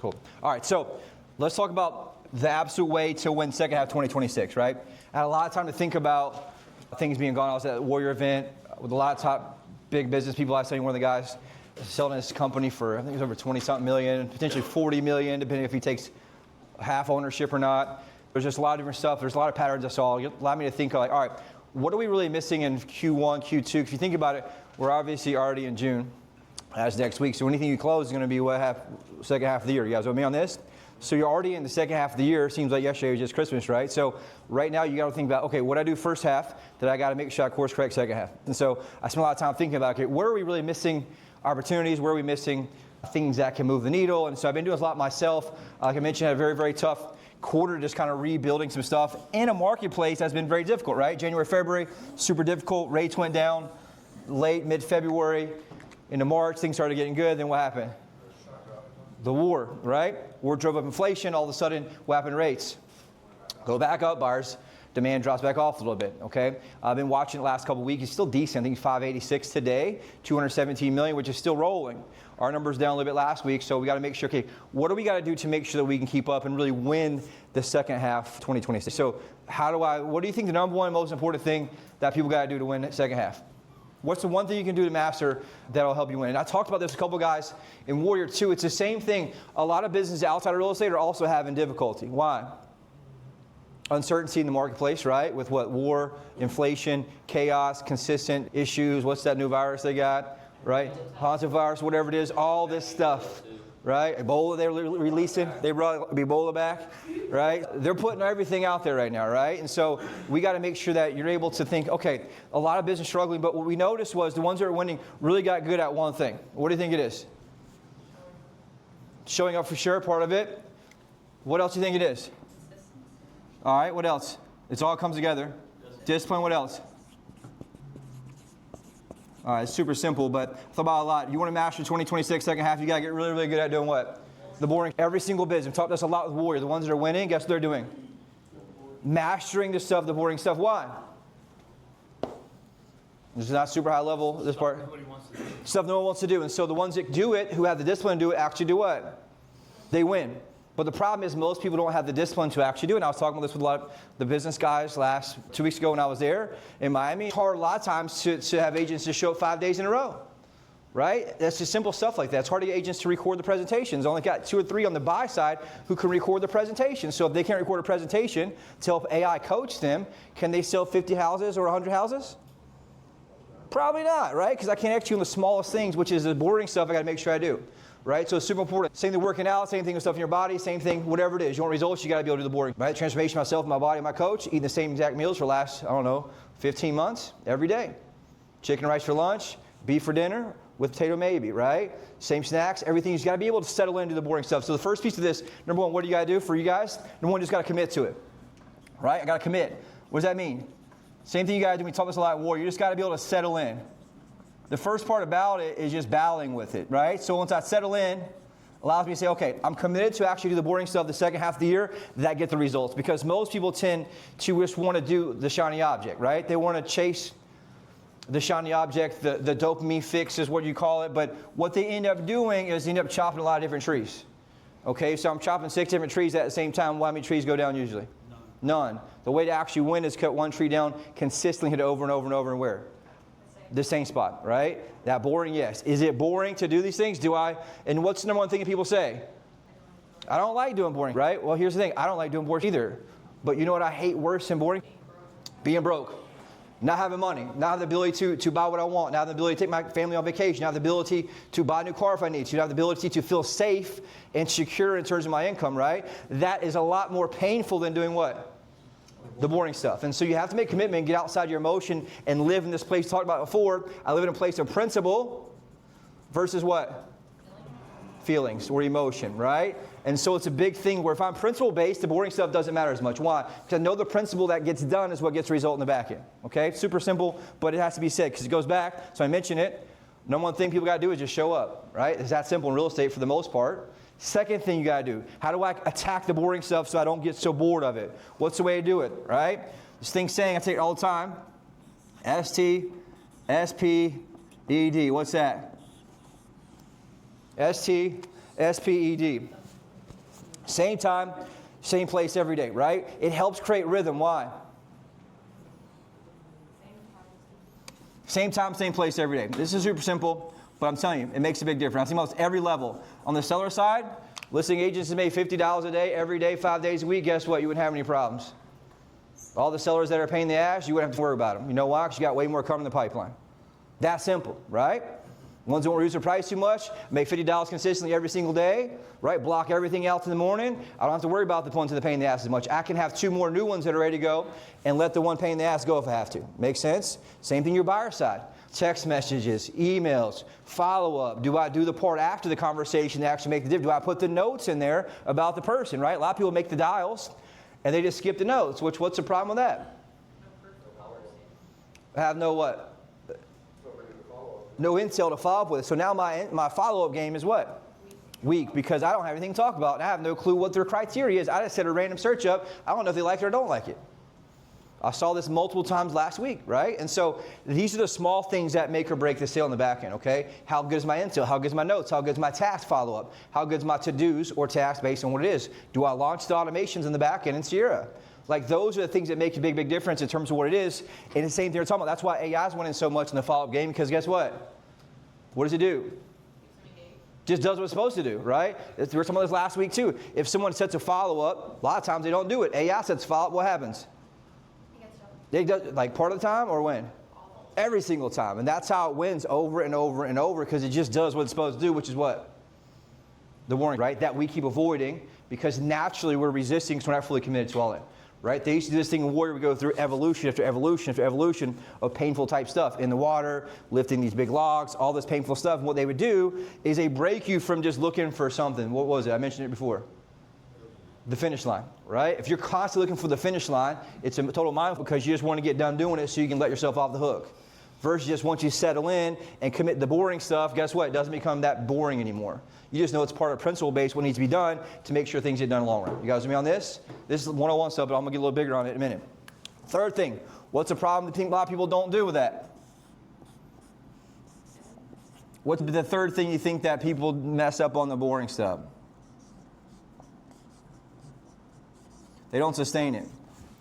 Cool. All right, so let's talk about the absolute way to win second half 2026, right? I had a lot of time to think about things being gone. I was at a Warrior event with a lot of top big business people. I was telling one of the guys selling his company for, I think it was over 20-something million, potentially 40 million, depending if he takes half ownership or not. There's just a lot of different stuff. There's a lot of patterns I saw. It allowed me to think like, all right, what are we really missing in Q1, Q2? If you think about it, we're obviously already in June. That's next week. So anything you close is going to be second half of the year. You guys with me on this? So you're already in the second half of the year. Seems like yesterday was just Christmas, right? So right now you got to think about, okay, what I do first half, that I got to make sure I course correct second half. And so I spent a lot of time thinking about, okay, where are we really missing opportunities? Where are we missing things that can move the needle? And so I've been doing a lot myself. Like I mentioned, I had a very, very tough quarter, just kind of rebuilding some stuff in a marketplace that's been very difficult, right? January, February, super difficult. Rates went down late, mid-February. Into March, things started getting good. Then what happened? The war, right? War drove up inflation. All of a sudden, what happened to rates? Go back up, buyers. Demand drops back off a little bit, okay? I've been watching the last couple of weeks. It's still decent. I think 586 today, 217 million, which is still rolling. Our number's down a little bit last week, so we got to make sure, okay, what do we got to do to make sure that we can keep up and really win the second half 2026? So what do you think the number one most important thing that people got to do to win the second half? What's the one thing you can do to master that'll help you win? And I talked about this with a couple guys in Warrior 2. It's the same thing. A lot of businesses outside of real estate are also having difficulty. Why? Uncertainty in the marketplace, right? With what? War, inflation, chaos, consistent issues. What's that new virus they got? Right? Haunted virus, whatever it is, all this stuff. Right? Ebola they're releasing. They brought Ebola back. Right? They're putting everything out there right now, right? And so we got to make sure that you're able to think, okay, a lot of business struggling, but what we noticed was the ones that are winning really got good at one thing. What do you think it is? Showing up for sure, part of it. What else do you think it is? All right, what else? It all comes together. Discipline, what else? All right, it's super simple, but I thought about it a lot. You want to master 2026 second half, you got to get really, really good at doing what? The boring. Every single business. We've talked about this a lot with Warrior. The ones that are winning, guess what they're doing? Mastering the stuff, the boring stuff. Why? This is not super high level, this part. Stuff no one wants to do. And so the ones that do it, who have the discipline to do it, actually do what? They win. But the problem is most people don't have the discipline to actually do it. And I was talking about this with a lot of the business guys 2 weeks ago when I was there in Miami. It's hard a lot of times to have agents just show up 5 days in a row, right? That's just simple stuff like that. It's hard to get agents to record the presentations. Only got 2 or 3 on the buy side who can record the presentation. So if they can't record a presentation to help AI coach them, can they sell 50 houses or 100 houses? Probably not, right? Because I can't execute on the smallest things, which is the boring stuff I got to make sure I do. Right? So it's super important. Same thing working out, same thing with stuff in your body, same thing, whatever it is. You want results, you got to be able to do the boring. Right? Transformation myself, my body, my coach, eating the same exact meals for the last, 15 months, every day. Chicken and rice for lunch, beef for dinner, with potato maybe, right? Same snacks, everything. You just got to be able to settle into the boring stuff. So the first piece of this, number one, what do you got to do for you guys? Number one, you just got to commit to it. Right? I got to commit. What does that mean? Same thing you got to do. We talk this a lot at War. You just got to be able to settle in. The first part about it is just battling with it, right? So once I settle in, allows me to say, okay, I'm committed to actually do the boring stuff the second half of the year, that get the results. Because most people tend to just want to do the shiny object, right? They want to chase the shiny object, the dopamine fix is what you call it. But what they end up doing is they end up chopping a lot of different trees. Okay, so I'm chopping 6 different trees at the same time. How many trees go down usually? None. The way to actually win is cut one tree down, consistently hit it over and over and over, and where? The same spot, right? That boring, yes. Is it boring to do these things? And what's the number one thing that people say? I don't like doing boring, right? Well, here's the thing. I don't like doing boring either. But you know what I hate worse than boring? Being broke. Not having money. Not having the ability to buy what I want. Not having the ability to take my family on vacation. Not having the ability to buy a new car if I need to. Not having the ability to feel safe and secure in terms of my income, right? That is a lot more painful than doing what? The boring stuff. And so you have to make commitment and get outside your emotion and live in this place. Talked about before. I live in a place of principle versus what? Feelings or emotion, right? And so it's a big thing where if I'm principle-based, the boring stuff doesn't matter as much. Why? Because I know the principle that gets done is what gets the result in the back end. Okay? Super simple, but it has to be said because it goes back. So I mentioned it. Number one thing people got to do is just show up, right? It's that simple in real estate for the most part. Second thing you got to do, how do I attack the boring stuff so I don't get so bored of it? What's the way to do it, right? This thing saying, I take it all the time, S-T-S-P-E-D. What's that? S-T-S-P-E-D. Same time, same place every day, right? It helps create rhythm. Why? Same time, same place every day. This is super simple, but I'm telling you, it makes a big difference. I see almost every level. On the seller side, listing agents that made $50 a day, every day, 5 days a week, guess what? You wouldn't have any problems. All the sellers that are paying the ass, you wouldn't have to worry about them. You know why? Because you got way more coming in the pipeline. That simple, right? Ones that won't reduce their price too much, make $50 consistently every single day, right? Block everything else in the morning. I don't have to worry about the ones that are paying the ass as much. I can have 2 more new ones that are ready to go and let the one paying the ass go if I have to. Make sense? Same thing your buyer side. Text messages, emails, follow-up. Do I do the part after the conversation to actually make the difference? Do I put the notes in there about the person, right? A lot of people make the dials and they just skip the notes. What's the problem with that? I have no what? No intel to follow up with. So now my follow-up game is what? Weak, because I don't have anything to talk about. And I have no clue what their criteria is. I just set a random search up. I don't know if they like it or don't like it. I saw this multiple times last week, right? And so these are the small things that make or break the sale in the back end, okay? How good is my intel? How good is my notes? How good is my task follow-up? How good is my to-dos or tasks based on what it is? Do I launch the automations in the back end in Sierra? Like, those are the things that make a big, big difference in terms of what it is. And the same thing we're talking about. That's why AI is winning so much in the follow-up game, because guess what? What does it do? Just does what it's supposed to do, right? We were talking about this last week, too. If someone sets a follow-up, a lot of times they don't do it. AI sets follow-up, what happens? They do, like, part of the time or when? Every single time. And that's how it wins over and over and over, because it just does what it's supposed to do, which is what? The warning, right? That we keep avoiding, because naturally we're resisting because we're not fully committed to all in. Right? They used to do this thing in Warrior. We go through evolution after evolution after evolution of painful type stuff. In the water, lifting these big logs, all this painful stuff. And what they would do is they break you from just looking for something. What was it? I mentioned it before. The finish line, right? If you're constantly looking for the finish line, it's a total mindful, because you just want to get done doing it so you can let yourself off the hook. Versus just once you settle in and commit the boring stuff, guess what? It doesn't become that boring anymore. You just know it's part of principle-based what needs to be done to make sure things get done in the long run. You guys with me on this? This is 101 stuff, but I'm going to get a little bigger on it in a minute. Third thing, what's a problem that a lot of people don't do with that? What's the third thing you think that people mess up on the boring stuff? They don't sustain it.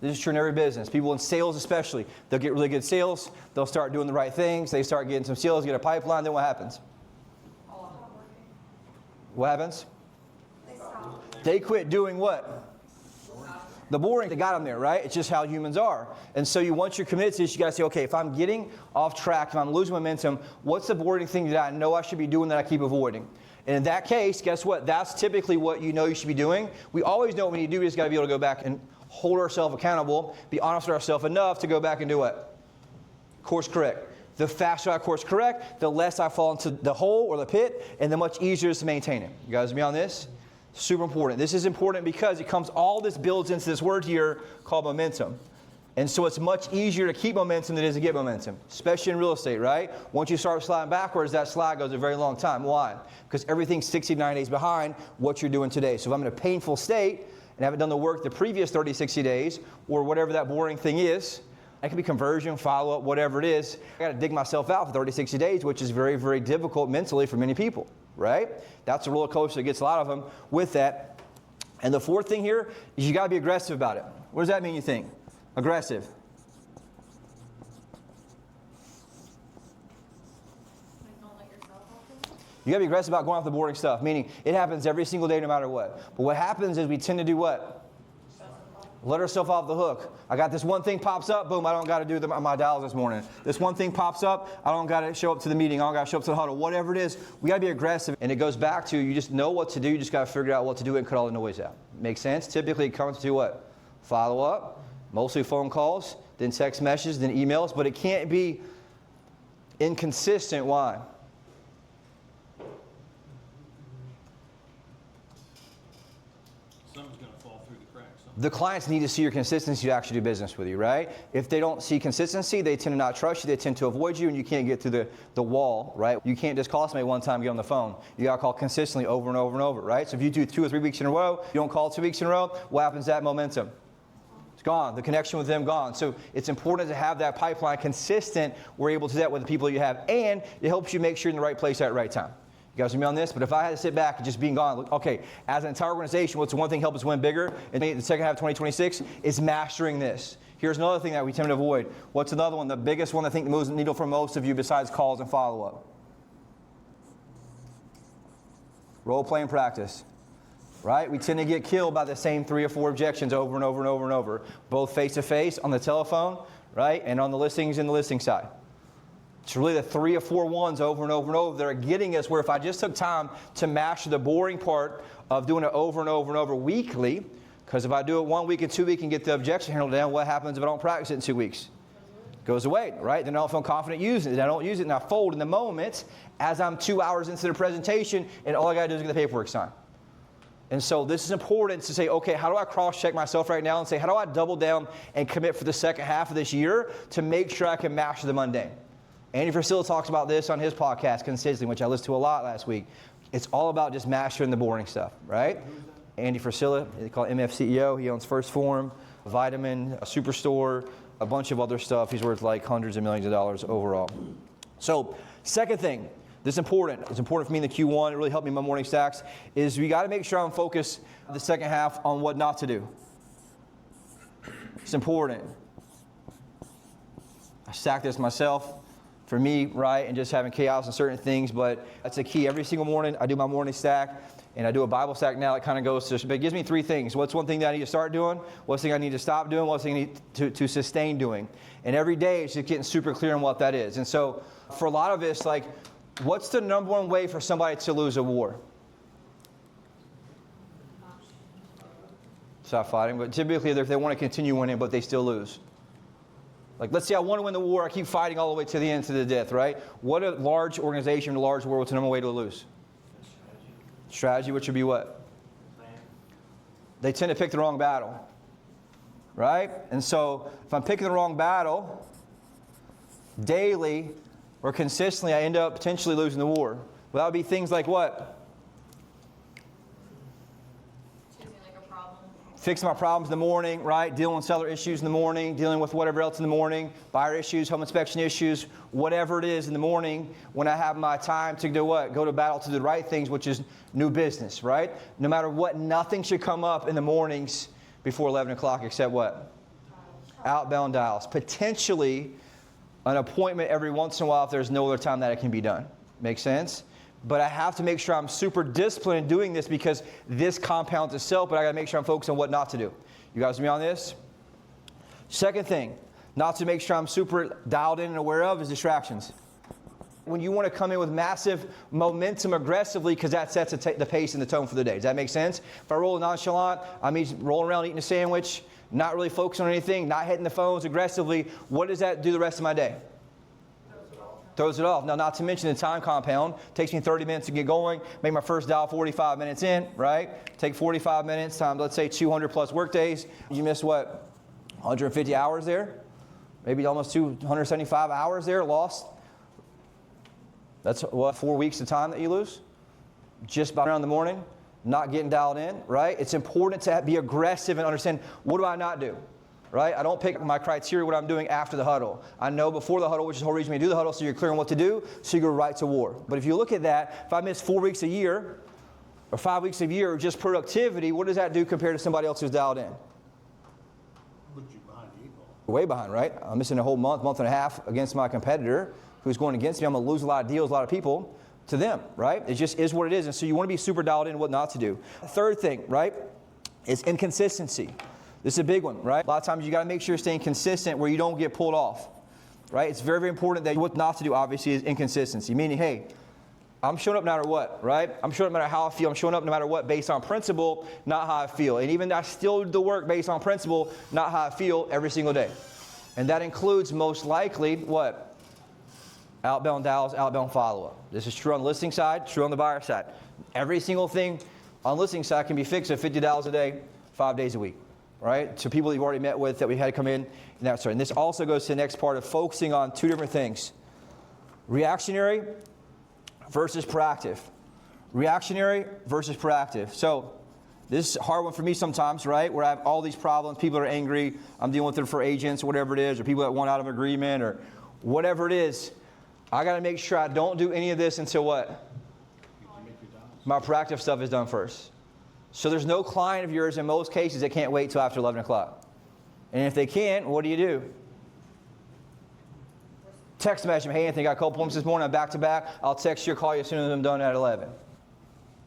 This is true in every business. People in sales especially, they'll get really good sales. They'll start doing the right things. They start getting some sales, get a pipeline. Then what happens? What happens? They quit doing what? The boring. They got them there, right? It's just how humans are. And so once you're committed to this, you got to say, okay, if I'm getting off track, if I'm losing momentum, what's the boring thing that I know I should be doing that I keep avoiding? And in that case, guess what? That's typically what you know you should be doing. We always know what we need to do. We just got to be able to go back and hold ourselves accountable, be honest with ourselves enough to go back and do what? Course correct. The faster I course correct, the less I fall into the hole or the pit, and the much easier it is to maintain it. You guys with me on this? Super important. This is important because all this builds into this word here called momentum. And so it's much easier to keep momentum than it is to get momentum, especially in real estate, right? Once you start sliding backwards, that slide goes a very long time. Why? Because everything's 69 days behind what you're doing today. So if I'm in a painful state and haven't done the work the previous 30, 60 days, or whatever that boring thing is, it could be conversion, follow-up, whatever it is. I got to dig myself out for 30, 60 days, which is very, very difficult mentally for many people, right? That's a roller coaster that gets a lot of them with that. And the fourth thing here is you got to be aggressive about it. What does that mean, you think? Aggressive. You got to be aggressive about going off the boring stuff, meaning it happens every single day no matter what. But what happens is we tend to do what? Let ourselves off the hook. I got this one thing pops up, boom, I don't got to do my dials this morning. This one thing pops up, I don't got to show up to the meeting, I don't got to show up to the huddle, whatever it is. We got to be aggressive. And it goes back to you just know what to do, you just got to figure out what to do and cut all the noise out. Make sense? Typically it comes to what? Follow up, mostly phone calls, then text messages, then emails, but it can't be inconsistent. Why? The clients need to see your consistency to actually do business with you, right? If they don't see consistency, they tend to not trust you, they tend to avoid you, and you can't get through the wall, right? You can't just call somebody one time and get on the phone. You got to call consistently over and over and over, right? So if you do 2 or 3 weeks in a row, you don't call 2 weeks in a row, what happens to that momentum? It's gone. The connection with them gone. So it's important to have that pipeline consistent. We're able to do that with the people you have, and it helps you make sure you're in the right place at the right time. You guys with me on this? But if I had to sit back and just being gone, look, okay, as an entire organization, what's the one thing help us win bigger in the second half of 2026 is mastering this. Here's another thing that we tend to avoid. What's another one? The biggest one I think that moves the needle for most of you besides calls and follow-up. Role-playing practice. Right? We tend to get killed by the same 3 or 4 objections over and over and over and over, both face-to-face, on the telephone, right, and on the listings and the listing side. It's really the 3 or 4 ones over and over and over that are getting us where if I just took time to master the boring part of doing it over and over and over weekly, because if I do it 1 week and 2 weeks and get the objection handled down, what happens if I don't practice it in 2 weeks? It goes away, right? Then I don't feel confident using it. I don't use it and I fold in the moment as I'm 2 hours into the presentation and all I got to do is get the paperwork signed. And so this is important to say, okay, how do I cross-check myself right now and say, how do I double down and commit for the second half of this year to make sure I can master the mundane? Andy Frisilla talks about this on his podcast consistently, which I listened to a lot last week. It's all about just mastering the boring stuff, right? Andy Frisilla, they call him MF CEO. He owns First Form, Vitamin, a Superstore, a bunch of other stuff. He's worth like hundreds of millions of dollars overall. So second thing, this is important. It's important for me in the Q1. It really helped me in my morning stacks, is we got to make sure I'm focused the second half on what not to do. It's important. I stack this myself. For me, right, and just having chaos in certain things, but that's the key. Every single morning, I do my morning stack, and I do a Bible stack now. It kind of goes to, but it gives me 3 things. What's one thing that I need to start doing? What's the thing I need to stop doing? What's the thing I need to sustain doing? And every day, it's just getting super clear on what that is. And so, for a lot of us, like, what's the number one way for somebody to lose a war? Stop fighting, but typically, if they want to continue winning, but they still lose. Like, let's say I want to win the war, I keep fighting all the way to the end, to the death, right? What a large organization, a large war, what's the number one way to lose? Strategy, which would be what? They tend to pick the wrong battle, right? And so, if I'm picking the wrong battle, daily or consistently, I end up potentially losing the war. Well, that would be things like what? Fixing my problems in the morning, right? Dealing with seller issues in the morning, dealing with whatever else in the morning, buyer issues, home inspection issues, whatever it is in the morning when I have my time to do what? Go to battle to do the right things, which is new business, right? No matter what, nothing should come up in the mornings before 11 o'clock except what? Outbound dials. Potentially an appointment every once in a while if there's no other time that it can be done. Make sense? But I have to make sure I'm super disciplined in doing this because this compounds itself, but I got to make sure I'm focused on what not to do. You guys with me on this? Second thing, not to make sure I'm super dialed in and aware of is distractions. When you want to come in with massive momentum aggressively because that sets the pace and the tone for the day. Does that make sense? If I roll nonchalant, I mean rolling around eating a sandwich, not really focused on anything, not hitting the phones aggressively, what does that do the rest of my day? Throws it off. Now, not to mention the time compound. Takes me 30 minutes to get going. Make my first dial 45 minutes in, right? Take 45 minutes times, let's say, 200 plus work days. You miss what? 150 hours there? Maybe almost 275 hours there lost. That's what, 4 weeks of time that you lose? Just by around the morning, not getting dialed in, right? It's important to be aggressive and understand, what do I not do? Right? I don't pick my criteria what I'm doing after the huddle. I know before the huddle, which is the whole reason we do the huddle, so you're clear on what to do, so you go right to war. But if you look at that, if I miss 4 weeks a year, or 5 weeks a year, or just productivity, what does that do compared to somebody else who's dialed in? Put you behind the eight ball. Way behind, right? I'm missing a whole month and a half against my competitor who's going against me. I'm going to lose a lot of deals, a lot of people to them, right? It just is what it is. And so you want to be super dialed in what not to do. The third thing, right, is inconsistency. This is a big one, right? A lot of times you got to make sure you're staying consistent where you don't get pulled off, right? It's very, very important that what not to do, obviously, is inconsistency. Meaning, hey, I'm showing up no matter what, right? I'm showing up no matter how I feel. I'm showing up no matter what based on principle, not how I feel. And even I still do the work based on principle, not how I feel every single day. And that includes most likely what? Outbound dials, outbound follow-up. This is true on the listing side, true on the buyer side. Every single thing on the listing side can be fixed at $50 a day, 5 days a week. Right, to people that you've already met with that we had to come in and that sort. And this also goes to the next part of focusing on 2 different things. Reactionary versus proactive. Reactionary versus proactive. So this is a hard one for me sometimes, right, where I have all these problems, people are angry, I'm dealing with it for agents, whatever it is, or people that want out of agreement, or whatever it is. I got to make sure I don't do any of this until what? My proactive stuff is done first. So there's no client of yours in most cases that can't wait till after 11 o'clock. And if they can't, what do? Text message them, hey Anthony, got a couple appointments this morning, I'm back to back. I'll text you or call you as soon as I'm done at 11.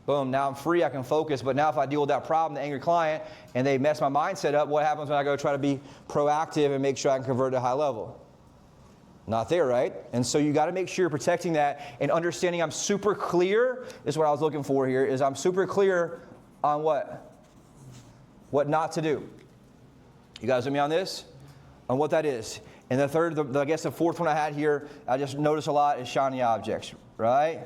Boom, now I'm free, I can focus. But now if I deal with that problem, the angry client, and they mess my mindset up, what happens when I go try to be proactive and make sure I can convert to high level? Not there, right? And so you got to make sure you're protecting that and understanding I'm super clear, is what I was looking for here, is I'm super clear on what? What not to do. You guys with me on this? On what that is. And the third, I guess the fourth one I had here, I just notice a lot is shiny objects, right?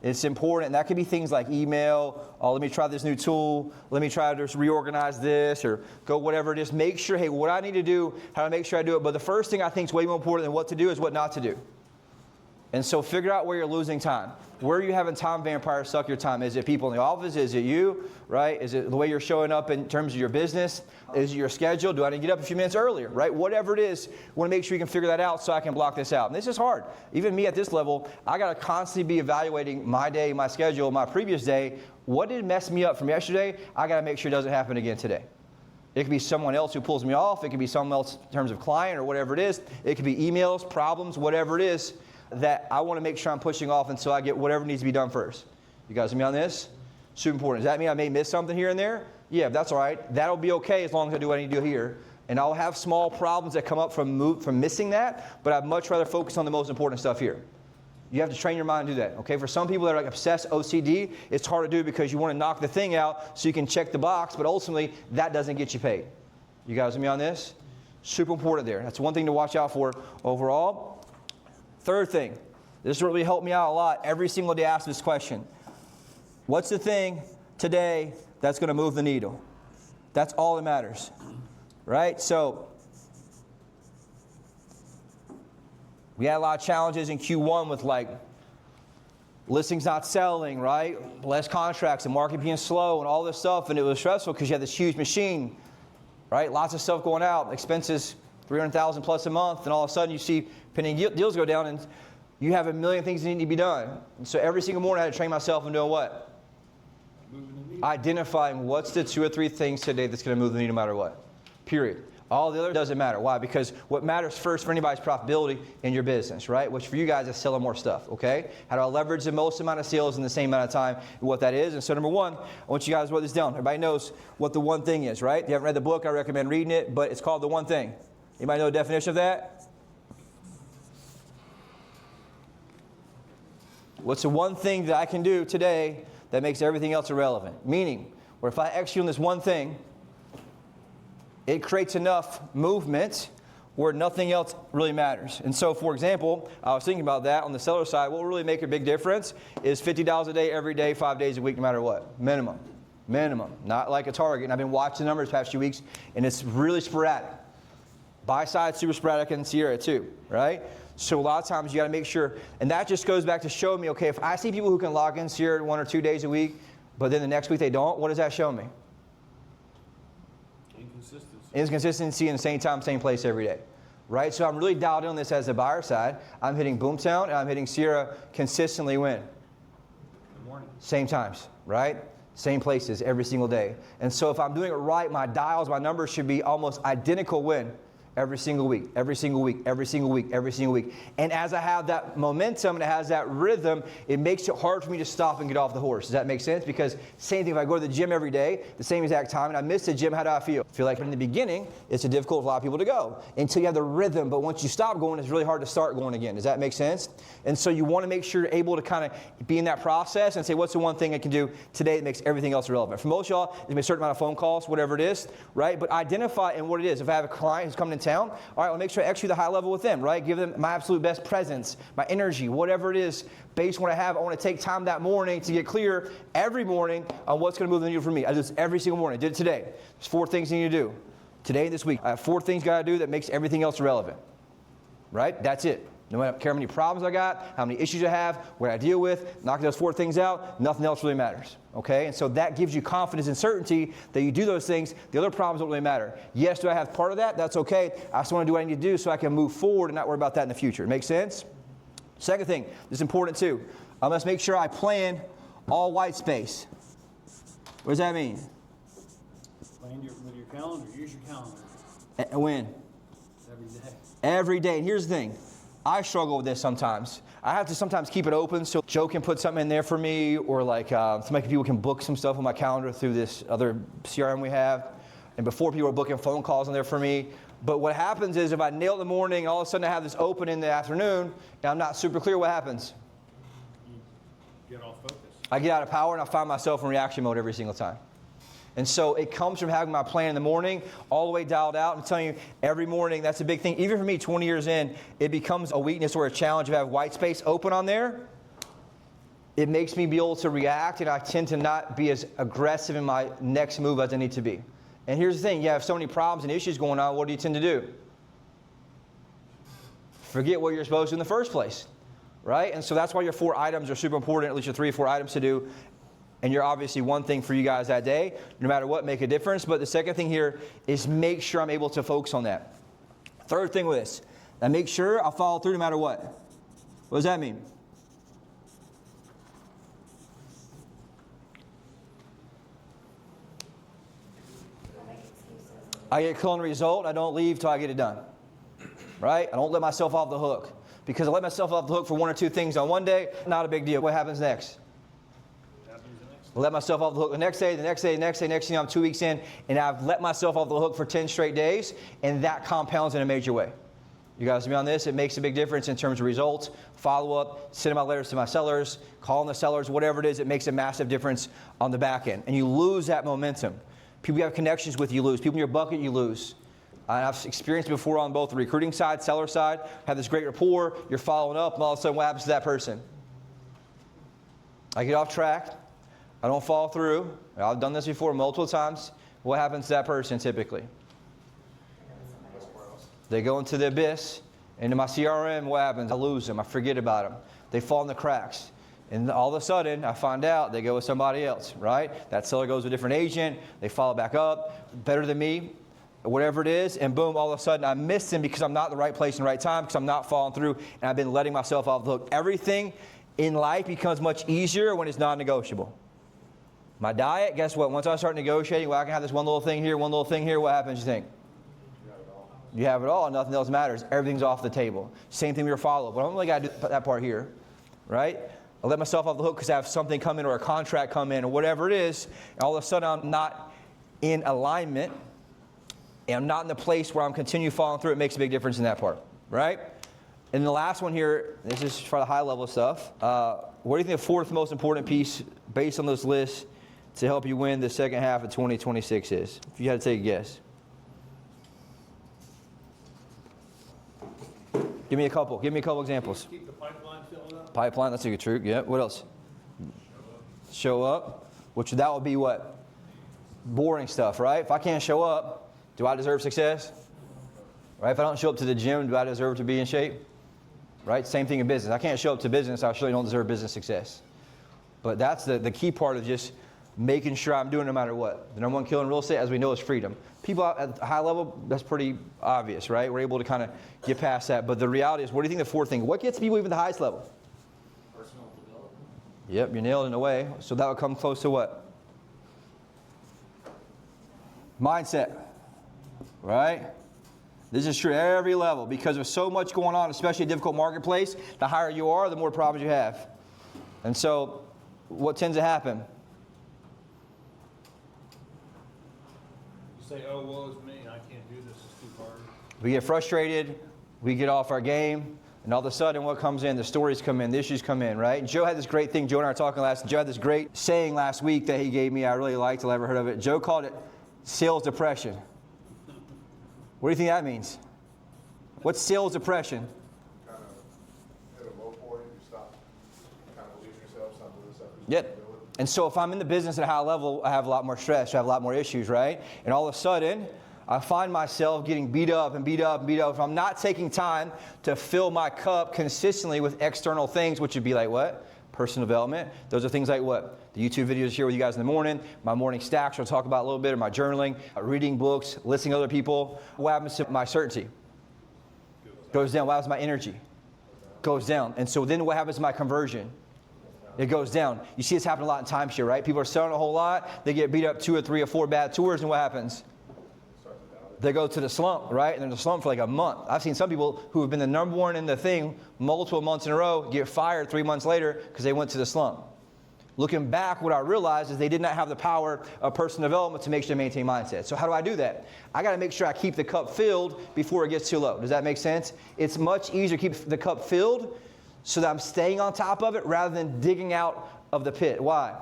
It's important. And that could be things like email, oh, let me try this new tool, let me try to just reorganize this, or go whatever it is. Make sure, hey, what I need to do, how to make sure I do it. But the first thing I think is way more important than what to do is what not to do. And so figure out where you're losing time. Where are you having time vampires suck your time? Is it people in the office? Is it you, right? Is it the way you're showing up in terms of your business? Is it your schedule? Do I need to get up a few minutes earlier, right? Whatever it is, you want to make sure you can figure that out so I can block this out. And this is hard. Even me at this level, I got to constantly be evaluating my day, my schedule, my previous day. What did mess me up from yesterday? I got to make sure it doesn't happen again today. It could be someone else who pulls me off. It could be someone else in terms of client or whatever it is. It could be emails, problems, whatever it is that I want to make sure I'm pushing off until I get whatever needs to be done first. You guys with me on this? Super important. Does that mean I may miss something here and there? Yeah, that's all right. That'll be okay as long as I do what I need to do here. And I'll have small problems that come up from missing that, but I'd much rather focus on the most important stuff here. You have to train your mind to do that, okay? For some people that are like obsessed OCD, it's hard to do because you want to knock the thing out so you can check the box, but ultimately that doesn't get you paid. You guys with me on this? Super important there. That's one thing to watch out for overall. Third thing, this really helped me out a lot. Every single day I ask this question. What's the thing today that's going to move the needle? That's all that matters, right? So we had a lot of challenges in Q1 with like listings not selling, right? Less contracts, the market being slow and all this stuff, and it was stressful because you had this huge machine, right? Lots of stuff going out, expenses $300,000 plus a month, and all of a sudden you see pending deals go down, and you have a million things that need to be done. And so every single morning I had to train myself in doing what? Identifying what's the 2 or 3 things today that's going to move the needle no matter what. Period. All the other doesn't matter. Why? Because what matters first for anybody's profitability in your business, right? Which for you guys is selling more stuff, okay? How do I leverage the most amount of sales in the same amount of time and what that is? And so number one, I want you guys to write this down. Everybody knows what the one thing is, right? If you haven't read the book, I recommend reading it, but it's called The One Thing. Anybody know the definition of that? What's the one thing that I can do today that makes everything else irrelevant? Meaning, or if I execute on this one thing, it creates enough movement where nothing else really matters. And so, for example, I was thinking about that on the seller side. What will really make a big difference is $50 a day, every day, 5 days a week, no matter what. Minimum. Minimum. Not like a target. And I've been watching the numbers the past few weeks, and it's really sporadic. Buy side, super sporadic, and Sierra too, right? So a lot of times you got to make sure, and that just goes back to show me, okay, if I see people who can log in Sierra 1 or 2 days a week, but then the next week they don't, what does that show me? Inconsistency in the same time, same place every day, right? So I'm really dialed in on this as the buyer side. I'm hitting Boomtown and I'm hitting Sierra consistently when? Good morning. Same times, right? Same places every single day. And so if I'm doing it right, my dials, my numbers should be almost identical when? Every single week, every single week, every single week, every single week. And as I have that momentum and it has that rhythm, it makes it hard for me to stop and get off the horse. Does that make sense? Because same thing, if I go to the gym every day, the same exact time, and I miss the gym, how do I feel? I feel like in the beginning, it's difficult for a lot of people to go until you have the rhythm. But once you stop going, it's really hard to start going again. Does that make sense? And so you want to make sure you're able to kind of be in that process and say, what's the one thing I can do today that makes everything else relevant? For most of y'all, there's a certain amount of phone calls, whatever it is, right? But identify in what it is. If I have a client who's coming to town, all right, I'll make sure I execute the high level with them, right? Give them my absolute best presence, my energy, whatever it is, based on what I have. I want to take time that morning to get clear every morning on what's going to move the needle for me. I do this every single morning. I did it today. There's 4 things I need to do today and this week. I have 4 things I got to do that makes everything else irrelevant, right? That's it. No matter how many problems I got, how many issues I have, what I deal with, knock those 4 things out, nothing else really matters, okay? And so that gives you confidence and certainty that you do those things. The other problems don't really matter. Yes, do I have part of that? That's okay. I just want to do what I need to do so I can move forward and not worry about that in the future. Make sense? Second thing, this is important too. I must make sure I plan all white space. What does that mean? Plan with your calendar, use your calendar. When? Every day. Every day. And here's the thing. I struggle with this sometimes. I have to sometimes keep it open so Joe can put something in there for me, or like so many people can book some stuff on my calendar through this other CRM we have. And before, people are booking phone calls on there for me. But what happens is if I nail it in the morning, all of a sudden I have this open in the afternoon, and I'm not super clear, what happens? You get off focus. I get out of power and I find myself in reaction mode every single time. And so it comes from having my plan in the morning all the way dialed out. I'm telling you, every morning, that's a big thing. Even for me, 20 years in, it becomes a weakness or a challenge to have white space open on there. It makes me be able to react, and I tend to not be as aggressive in my next move as I need to be. And here's the thing, you have so many problems and issues going on, what do you tend to do? Forget what you're supposed to in the first place, right? And so that's why your 4 items are super important, at least your 3 or 4 items to do. And you're obviously one thing for you guys that day, no matter what, make a difference. But the second thing here is make sure I'm able to focus on that. Third thing with this, I make sure I'll follow through no matter what. What does that mean? I get a clear result, I don't leave till I get it done. Right? I don't let myself off the hook. Because I let myself off the hook for 1 or 2 things on one day, not a big deal. What happens next? I let myself off the hook the next day, the next day, the next day, next thing I'm 2 weeks in, and I've let myself off the hook for 10 straight days, and that compounds in a major way. You guys with me on this? It makes a big difference in terms of results, follow-up, sending my letters to my sellers, calling the sellers, whatever it is, it makes a massive difference on the back end. And you lose that momentum. People you have connections with, you lose. People in your bucket, you lose. And I've experienced before on both the recruiting side, seller side, have this great rapport, you're following up, and all of a sudden what happens to that person? I get off track. I don't follow through. I've done this before multiple times. What happens to that person typically? They go into the abyss. Into my CRM, what happens? I lose them. I forget about them. They fall in the cracks. And all of a sudden, I find out they go with somebody else, right? That seller goes with a different agent. They follow back up, better than me, whatever it is. And boom, all of a sudden, I miss them because I'm not in the right place in the right time, because I'm not following through, and I've been letting myself off the hook. Everything in life becomes much easier when it's non-negotiable. My diet, guess what? Once I start negotiating, well, I can have this one little thing here, what happens, you think? You have it all, nothing else matters. Everything's off the table. Same thing with your follow-up. But I don't really got to do that part here, right? I let myself off the hook because I have something come in or a contract come in or whatever it is, and all of a sudden I'm not in alignment, and I'm not in the place where I'm continuing following through. It makes a big difference in that part, right? And the last one here, this is for the high-level stuff. What do you think the 4th most important piece based on this list to help you win the second half of 2026 is? If you had to take a guess. Give me a couple examples. Keep the pipeline filling up. Pipeline, that's a good trick. Yeah. What else? Show up. That would be what? Boring stuff, right? If I can't show up, do I deserve success? Right? If I don't show up to the gym, do I deserve to be in shape? Right? Same thing in business. I can't show up to business, I surely don't deserve business success. But that's the key part of just making sure I'm doing no matter what. The number one killer in real estate, as we know, is freedom. People at a high level, that's pretty obvious, right? We're able to kind of get past that. But the reality is, what do you think the 4th thing? What gets people even the highest level? Personal development. Yep, you nailed it in a way. So that would come close to what? Mindset, right? This is true at every level because there's so much going on, especially a difficult marketplace. The higher you are, the more problems you have. And so what tends to happen? You say, oh, woe is me, I can't do this, it's too hard. We get frustrated, we get off our game, and all of a sudden what comes in? The stories come in, the issues come in, right? Joe had this great thing, Joe and I were talking Joe had this great saying last week that he gave me, I really liked, I never heard of it. Joe called it sales depression. What do you think that means? What's sales depression? Kind of hit a low point, you stop, kind of believe yourself, stop doing stuff. Yep. And so if I'm in the business at a high level, I have a lot more stress, I have a lot more issues, right? And all of a sudden, I find myself getting beat up and beat up and beat up. If I'm not taking time to fill my cup consistently with external things, which would be like what? Personal development. Those are things like what? The YouTube videos I share with you guys in the morning, my morning stacks I'll talk about a little bit, or my journaling, reading books, listening to other people. What happens to my certainty? Goes down. What happens to my energy? Goes down. And so then what happens to my conversion? It goes down. You see this happen a lot in timeshare, right? People are selling a whole lot. They get beat up 2 or 3 or 4 bad tours, and what happens? They go to the slump, right? And they're in the slump for like a month. I've seen some people who have been the number one in the thing multiple months in a row get fired 3 months later because they went to the slump. Looking back, what I realized is they did not have the power of personal development to make sure they maintain mindset. So how do I do that? I got to make sure I keep the cup filled before it gets too low. Does that make sense? It's much easier to keep the cup filled so that I'm staying on top of it rather than digging out of the pit. Why?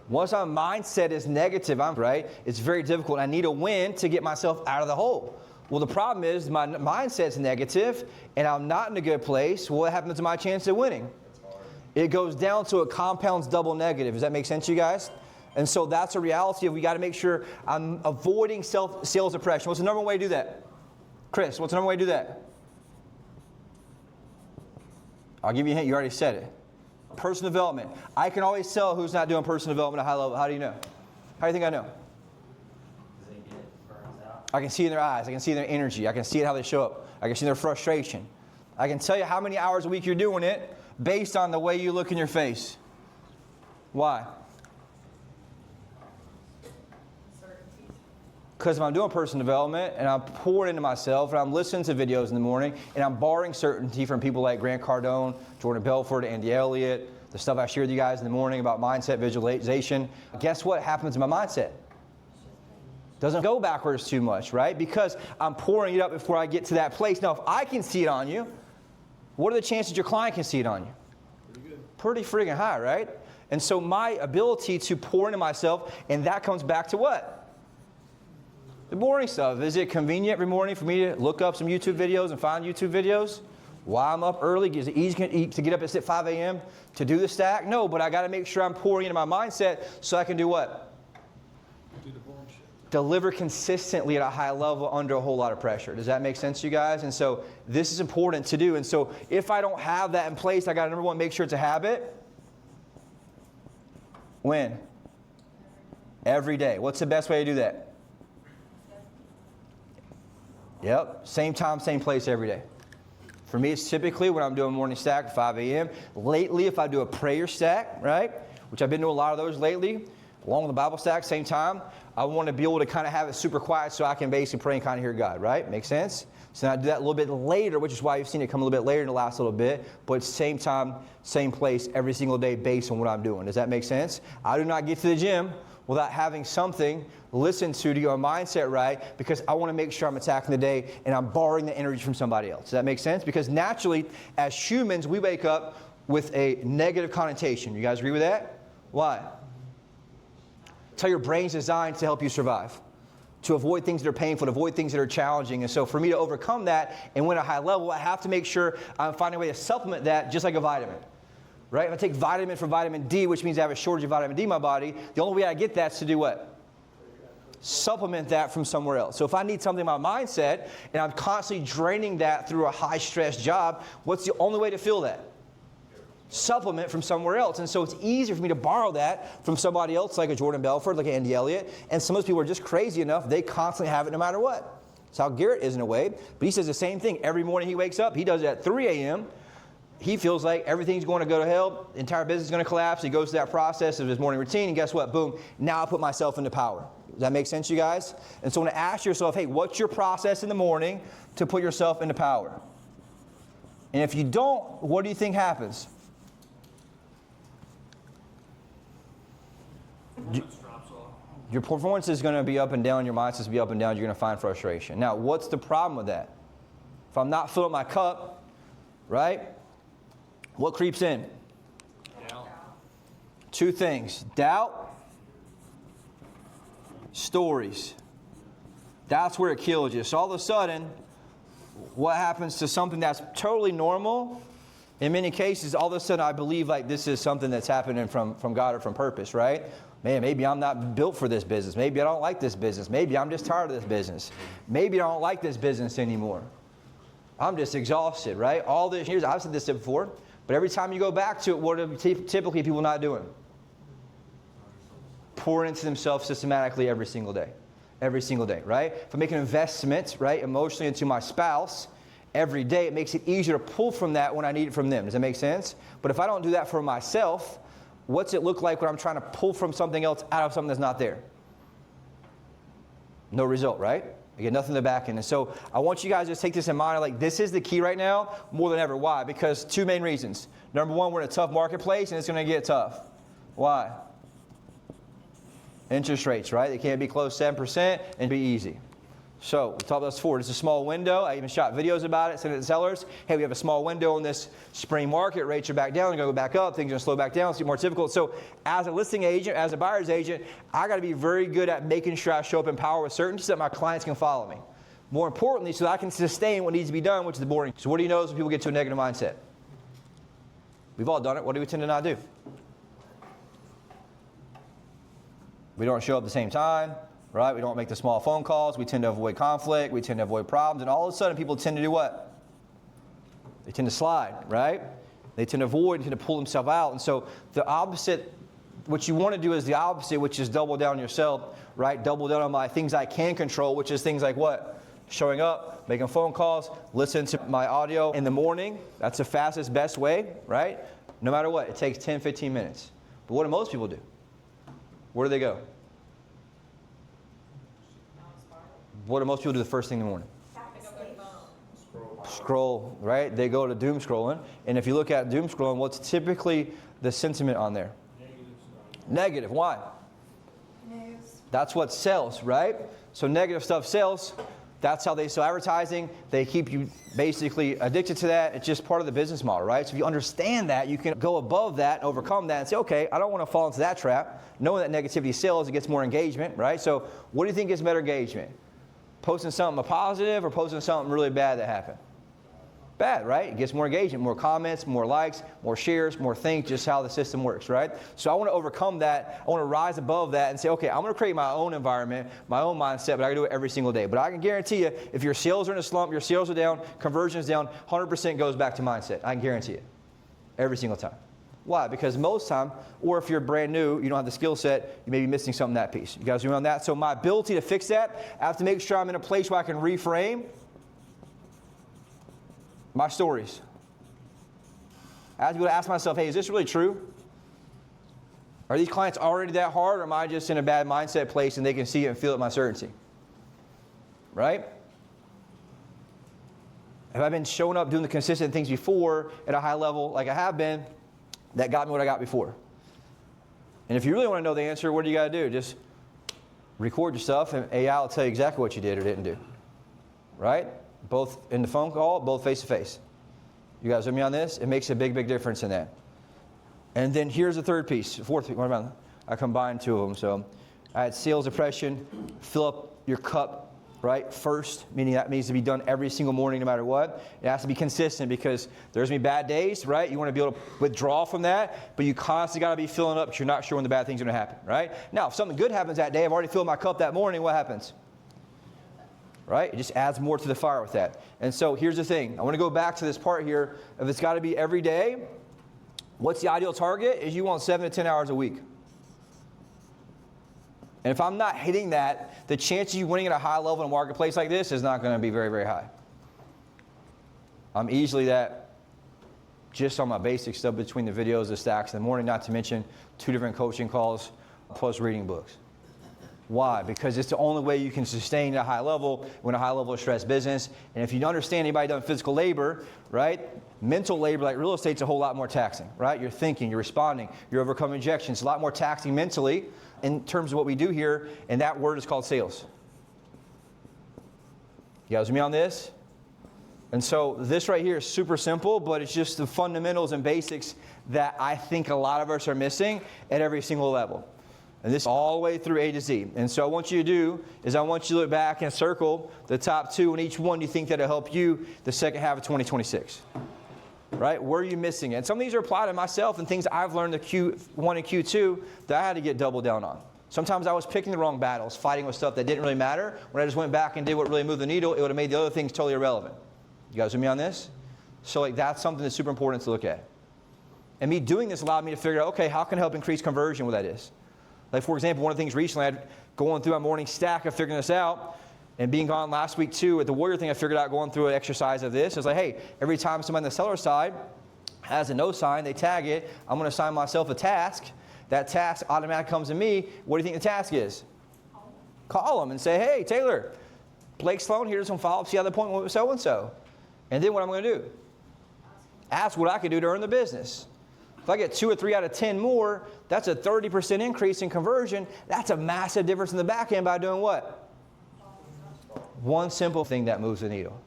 Once my mindset is negative, right? It's very difficult. I need a win to get myself out of the hole. Well, the problem is my mindset's negative and I'm not in a good place. What happens to my chance of winning? It goes down so it compounds double negative. Does that make sense to you guys? And so that's a reality. We got to make sure I'm avoiding sales depression. What's the number one way to do that? Chris, what's the number one way to do that? I'll give you a hint. You already said it. Personal development. I can always tell who's not doing personal development at a high level. How do you know? How do you think I know? I can see it in their eyes. I can see it in their energy. I can see it how they show up. I can see their frustration. I can tell you how many hours a week you're doing it based on the way you look in your face. Why? Because if I'm doing personal development and I'm pouring into myself and I'm listening to videos in the morning and I'm borrowing certainty from people like Grant Cardone, Jordan Belfort, Andy Elliott, the stuff I shared with you guys in the morning about mindset visualization, guess what happens in my mindset? Doesn't go backwards too much, right? Because I'm pouring it up before I get to that place. Now, if I can see it on you, what are the chances your client can see it on you? Pretty good. Pretty friggin' high, right? And so my ability to pour into myself, and that comes back to what? The boring stuff. Is it convenient every morning for me to look up some YouTube videos and find YouTube videos? While I'm up early, is it easy to get up at 5 a.m. to do the stack? No, but I got to make sure I'm pouring into my mindset so I can do what? Do the boring shit. Deliver consistently at a high level under a whole lot of pressure. Does that make sense to you guys? And so this is important to do. And so if I don't have that in place, I got to, number one, make sure it's a habit. When? Every day. What's the best way to do that? Yep. Same time, same place every day. For me, it's typically when I'm doing morning stack at 5 a.m. Lately, if I do a prayer stack, right, which I've been doing a lot of those lately, along with the Bible stack, same time, I want to be able to kind of have it super quiet so I can basically pray and kind of hear God, right? Make sense? So I do that a little bit later, which is why you've seen it come a little bit later in the last little bit, but same time, same place every single day based on what I'm doing. Does that make sense? I do not get to the gym without having something listen to get my mindset right, because I want to make sure I'm attacking the day and I'm borrowing the energy from somebody else. Does that make sense? Because naturally, as humans, we wake up with a negative connotation. You guys agree with that? Why? Tell your brain's designed to help you survive, to avoid things that are painful, to avoid things that are challenging. And so for me to overcome that and win at a high level, I have to make sure I'm finding a way to supplement that just like a vitamin. Right? If I take vitamin for vitamin D, which means I have a shortage of vitamin D in my body, the only way I get that is to do what? Supplement that from somewhere else. So if I need something in my mindset and I'm constantly draining that through a high-stress job, what's the only way to fill that? Supplement from somewhere else. And so it's easier for me to borrow that from somebody else, like a Jordan Belfort, like Andy Elliott. And some of those people are just crazy enough, they constantly have it no matter what. That's how Garrett is in a way. But he says the same thing. Every morning he wakes up, he does it at 3 a.m., he feels like everything's going to go to hell, the entire business is going to collapse. He goes through that process of his morning routine, and guess what? Boom, now I put myself into power. Does that make sense, you guys? And so I want to ask yourself, hey, what's your process in the morning to put yourself into power? And if you don't, what do you think happens? Performance drops off. Your performance is going to be up and down, your mindset is going to be up and down, you're going to find frustration. Now, what's the problem with that? If I'm not filling my cup, right? What creeps in? Doubt. 2 things. Doubt, stories. That's where it kills you. So all of a sudden, what happens to something that's totally normal? In many cases, all of a sudden I believe like this is something that's happening from God or from purpose, right? Man, maybe I'm not built for this business. Maybe I don't like this business. Maybe I'm just tired of this business. Maybe I don't like this business anymore. I'm just exhausted, right? All this years, I've said this before, but every time you go back to it, what are typically people not doing? Pouring into themselves systematically every single day. Every single day, right? If I make an investment, right, emotionally into my spouse, every day, it makes it easier to pull from that when I need it from them. Does that make sense? But if I don't do that for myself, what's it look like when I'm trying to pull from something else out of something that's not there? No result, right? I get nothing in the back end. And so I want you guys to just take this in mind. Like, this is the key right now more than ever. Why? Because two main reasons. Number one, we're in a tough marketplace and it's going to get tough. Why? Interest rates, right? They can't be close to 7% and be easy. So we talked about this before. It's a small window. I even shot videos about it, sent it to sellers. Hey, we have a small window in this spring market. Rates are back down. They're going to go back up. Things are going to slow back down. It's more difficult. So as a listing agent, as a buyer's agent, I got to be very good at making sure I show up in power with certainty so that my clients can follow me. More importantly, so that I can sustain what needs to be done, which is the boring. So what do you know is when people get to a negative mindset? We've all done it. What do we tend to not do? We don't show up at the same time. Right? We don't make the small phone calls. We tend to avoid conflict. We tend to avoid problems. And all of a sudden, people tend to do what? They tend to slide, right? They tend to avoid, tend to pull themselves out. And so the opposite, what you want to do is the opposite, which is double down on yourself, right? Double down on my things I can control, which is things like what? Showing up, making phone calls, listening to my audio in the morning. That's the fastest, best way, right? No matter what, it takes 10, 15 minutes. But what do most people do? Where do they go? What do most people do the first thing in the morning? Scroll, right? They go to doom scrolling. And if you look at doom scrolling, what's typically the sentiment on there? Negative. Why? News. That's what sells, right? So negative stuff sells. That's how they sell advertising. They keep you basically addicted to that. It's just part of the business model, right? So if you understand that, you can go above that and overcome that and say, okay, I don't want to fall into that trap. Knowing that negativity sells, it gets more engagement, right? So what do you think gets better engagement? Posting something positive or posting something really bad that happened? Bad, right? It gets more engagement, more comments, more likes, more shares, more things, just how the system works, right? So I want to overcome that. I want to rise above that and say, okay, I'm going to create my own environment, my own mindset, but I can do it every single day. But I can guarantee you, if your sales are in a slump, your sales are down, conversion's down, 100% goes back to mindset. I can guarantee it. Every single time. Why? Because most time, or if you're brand new, you don't have the skill set, you may be missing something in that piece. You guys agree on that? So my ability to fix that, I have to make sure I'm in a place where I can reframe my stories. I have to be able to ask myself, hey, is this really true? Are these clients already that hard, or am I just in a bad mindset place and they can see it and feel it in my certainty? Right? Have I been showing up doing the consistent things before at a high level like I have been that got me what I got before? And if you really want to know the answer, what do you got to do? Just record your stuff and AI will tell you exactly what you did or didn't do. Right? Both in the phone call, both face-to-face. You guys with me on this? It makes a big, big difference in that. And then here's the third piece, fourth piece. What about I combined two of them. So I had sales depression, fill up your cup, right, first, meaning that needs to be done every single morning no matter what. It has to be consistent because there's going to be bad days, right? You want to be able to withdraw from that, but you constantly got to be filling up because you're not sure when the bad things are going to happen, right? Now, if something good happens that day, I've already filled my cup that morning, what happens? Right? It just adds more to the fire with that. And so here's the thing. I want to go back to this part here. If it's got to be every day, what's the ideal target? Is you want 7 to 10 hours a week. And if I'm not hitting that, the chance of you winning at a high level in a marketplace like this is not going to be very, very high. I'm easily that just on my basic stuff between the videos, the stacks in the morning, not to mention 2 different coaching calls plus reading books. Why? Because it's the only way you can sustain at a high level when a high level of stress business. And if you don't understand anybody done physical labor, right? Mental labor like real estate's a whole lot more taxing, right? You're thinking, you're responding, you're overcoming objections. It's a lot more taxing mentally in terms of what we do here, and that word is called sales. You guys with me on this? And so this right here is super simple, but it's just the fundamentals and basics that I think a lot of us are missing at every single level. And this all the way through A to Z. And so what I want you to do is I want you to look back and circle the top 2, and each one you think that'll help you the second half of 2026. Right? Where are you missing it? And some of these are applied to myself and things I've learned in Q1 and Q2 that I had to get double down on. Sometimes I was picking the wrong battles, fighting with stuff that didn't really matter. When I just went back and did what really moved the needle, it would have made the other things totally irrelevant. You guys with me on this? So like that's something that's super important to look at. And me doing this allowed me to figure out, okay, how can I help increase conversion, what that is? Like, for example, one of the things recently, I had going through my morning stack of figuring this out, And being gone last week too, at the Warrior thing, I figured out going through an exercise of this. It's like, hey, every time somebody on the seller side has a no sign, they tag it. I'm going to assign myself a task. That task automatically comes to me. What do you think the task is? Call them and say, hey, Taylor, Blake Sloan, here's some follow-up, see how the appointment with so-and-so. And then what I'm going to do? Ask what I can do to earn the business. If I get 2 or 3 out of 10 more, that's a 30% increase in conversion. That's a massive difference in the back end by doing what? One simple thing that moves the needle,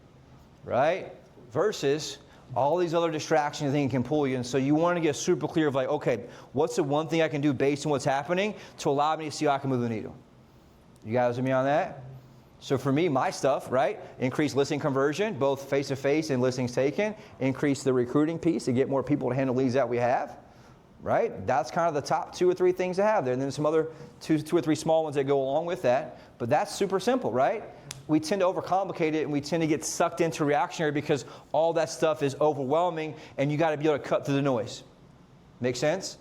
right? Versus all these other distractions that can pull you. And so you want to get super clear of like, okay, what's the one thing I can do based on what's happening to allow me to see how I can move the needle? You guys with me on that? So for me, my stuff, right? Increase listing conversion, both face-to-face and listings taken. Increase the recruiting piece to get more people to handle leads that we have, right? That's kind of the top 2 or 3 things to have there. And then some other two or three small ones that go along with that. But that's super simple, right? We tend to overcomplicate it and we tend to get sucked into reactionary because all that stuff is overwhelming and you got to be able to cut through the noise. Make sense?